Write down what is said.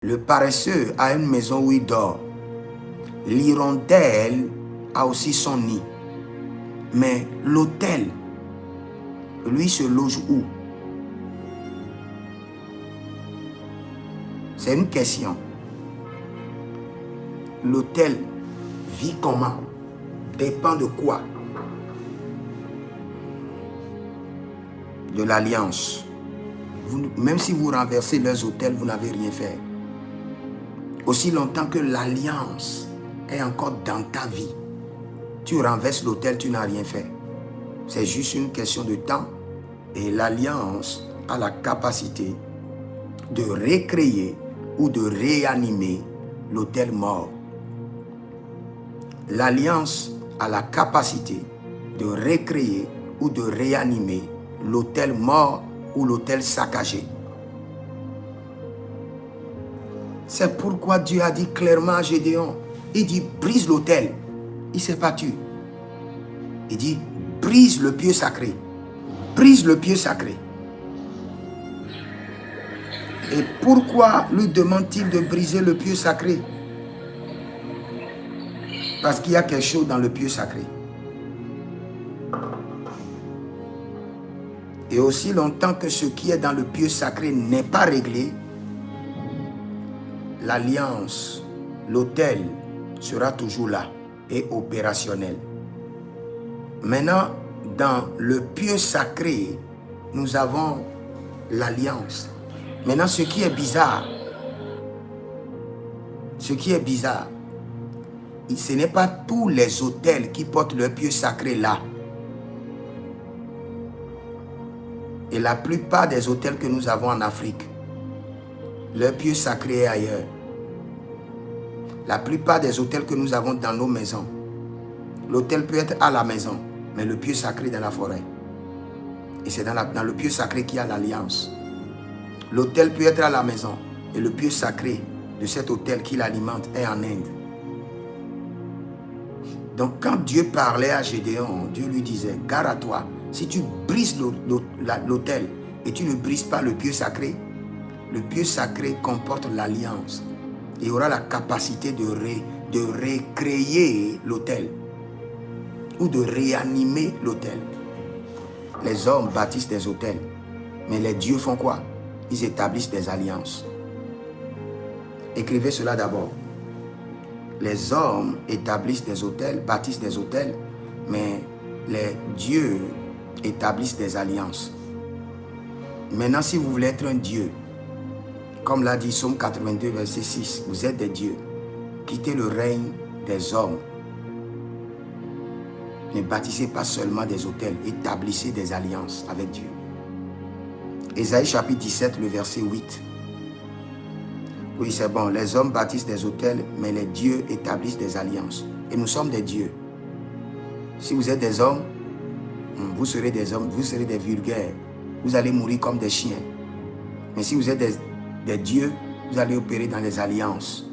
Le paresseux a une maison où il dort. L'hirondelle a aussi son nid. Mais l'autel, lui, se loge où? C'est une question. L'autel vit comment? Dépend de quoi? De l'alliance. Même si vous renversez leurs autels, vous n'avez rien fait. Aussi longtemps que l'alliance est encore dans ta vie, tu renverses l'autel, tu n'as rien fait. C'est juste une question de temps. Et l'alliance a la capacité de recréer ou de réanimer l'autel mort. L'alliance a la capacité de recréer ou de réanimer l'autel mort ou l'autel saccagé. C'est pourquoi Dieu a dit clairement à Gédéon, il dit brise l'autel. Il ne s'est pas tué. Il dit brise le pieu sacré. Brise le pieu sacré. Et pourquoi lui demande-t-il de briser le pieu sacré? Parce qu'il y a quelque chose dans le pieu sacré. Et aussi longtemps que ce qui est dans le pieu sacré n'est pas réglé, l'alliance, l'autel sera toujours là et opérationnel. Maintenant, dans le pieu sacré, nous avons l'alliance. Maintenant, ce qui est bizarre, ce n'est pas tous les autels qui portent le pieu sacré là. Et la plupart des autels que nous avons en Afrique, le pieu sacré est ailleurs. La plupart des autels que nous avons dans nos maisons, l'autel peut être à la maison, mais le pieu sacré est dans la forêt. Et c'est dans le pieu sacré qu'il y a l'alliance. L'autel peut être à la maison, et le pieu sacré de cet autel qui l'alimente est en Inde. Donc quand Dieu parlait à Gédéon, Dieu lui disait, gare à toi, si tu brises l'autel et tu ne brises pas le pieu sacré comporte l'alliance. Il aura la capacité de recréer l'autel ou de réanimer l'autel. Les hommes bâtissent des autels, mais les dieux font quoi? Ils établissent des alliances. Écrivez cela d'abord. Les hommes établissent des autels, bâtissent des autels, mais les dieux établissent des alliances. Maintenant, si vous voulez être un dieu, comme l'a dit Psaume 82, verset 6, vous êtes des dieux. Quittez le règne des hommes. Ne bâtissez pas seulement des autels, établissez des alliances avec Dieu. Ésaïe chapitre 17, le verset 8. Oui, c'est bon, les hommes bâtissent des autels, mais les dieux établissent des alliances. Et nous sommes des dieux. Si vous êtes des hommes, vous serez des hommes, vous serez des vulgaires. Vous allez mourir comme des chiens. Mais si vous êtes des dieux, vous allez opérer dans les alliances.